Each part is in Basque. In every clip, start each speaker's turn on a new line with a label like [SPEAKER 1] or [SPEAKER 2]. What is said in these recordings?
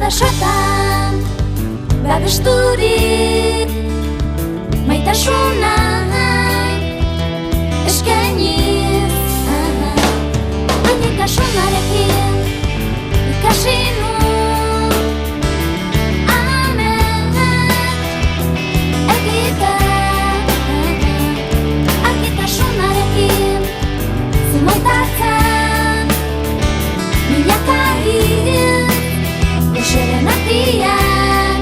[SPEAKER 1] basoetan babesturik maitasuna eskainiz Aitasunarekin ikasi nun amet egiten Aitasunarekin zimontatzen milaka hil goxeren artean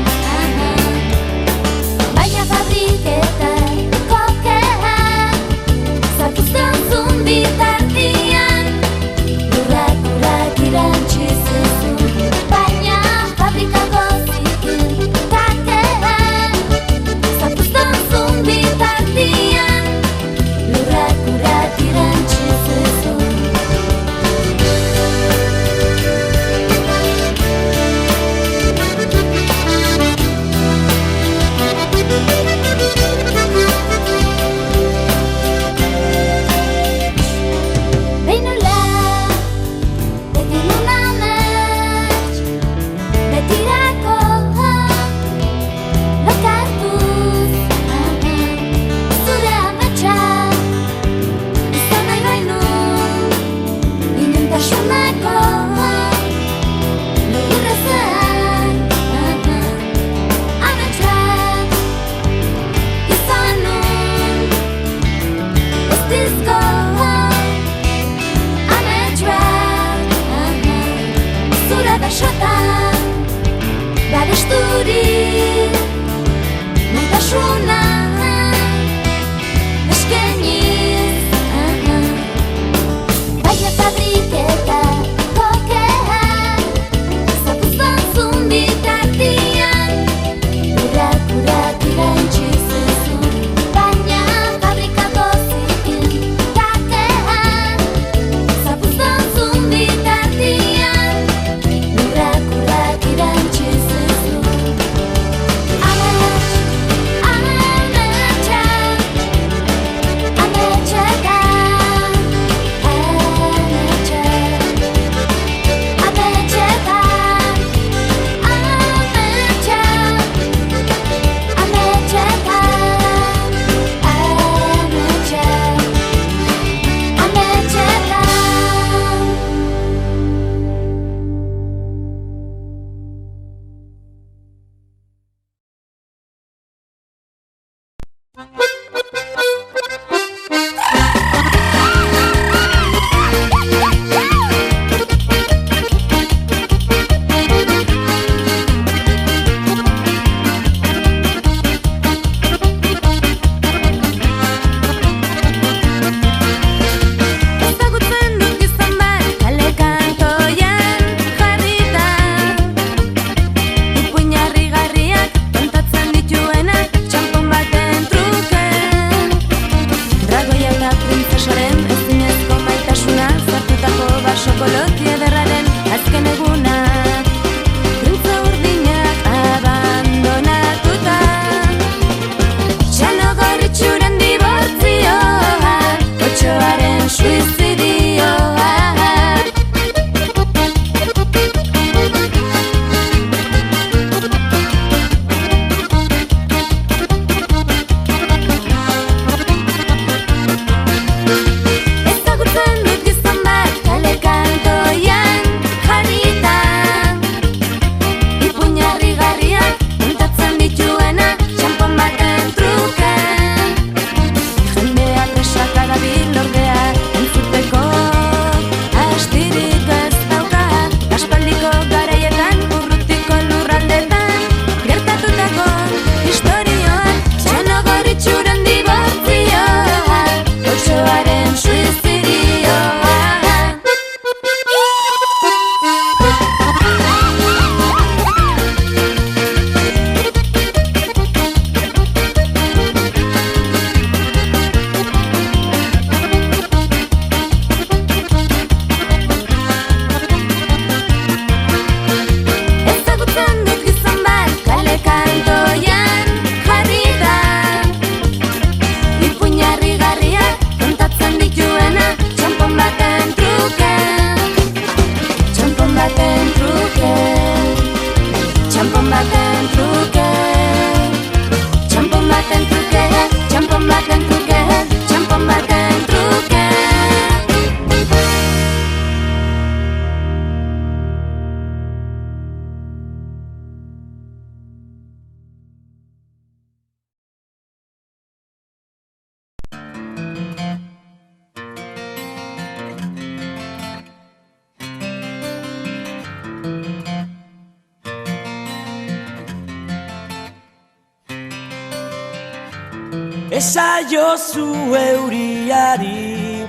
[SPEAKER 2] Esaiozu euriari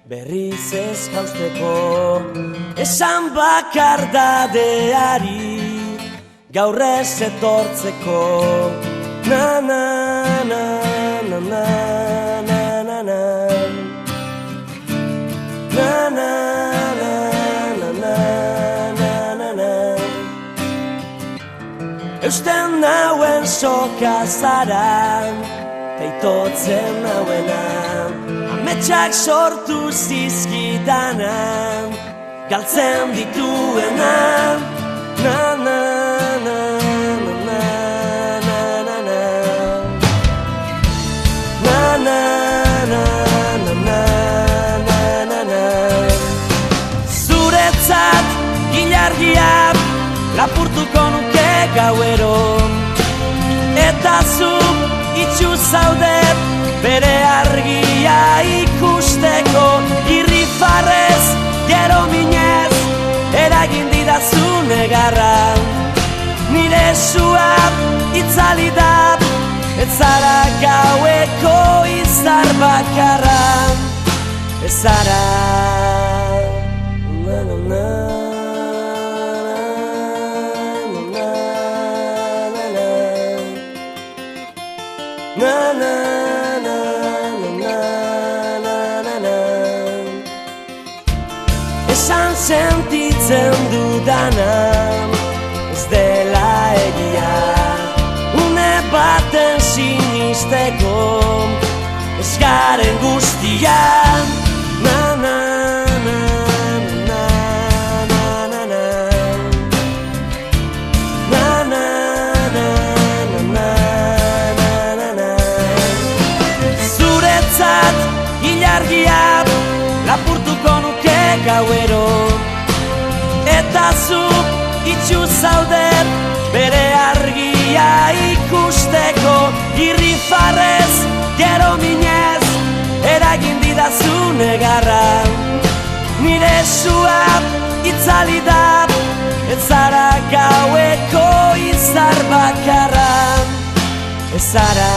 [SPEAKER 2] berriz ez jausteko, esan bakardadeari gaur ez etortzeko. Na na na na na na na na na na na na na na. Eusten nauen soka zara, teitotzen nauena, ametsak sortu zizkidana, galtzen dituena. Na na na na na na na na na na na na na na. Zuretzat ilargia lapurtuko nuke gauero, eta zu itxu zaude bere argia ikusteko. Irrifarrez, gero minez, eragin didazu negarra. Nire sua itzali da, ez zara gaueko izar bakarra. Ez zara na na na na na na na na na na. Esan sentitzen dudana ez dela egia, une baten sinisteko ez garen guztian. Na na na na na na na na na na na na na. Zuretzat ilargia lapurtuko nuke gauero, eta zu itxu zaude bere argia ikusteko. Irrifarrez, gero minez, eragin didazu negarra. Nire sua itzali da, ez zara gaueko izar bakarra. Ez zara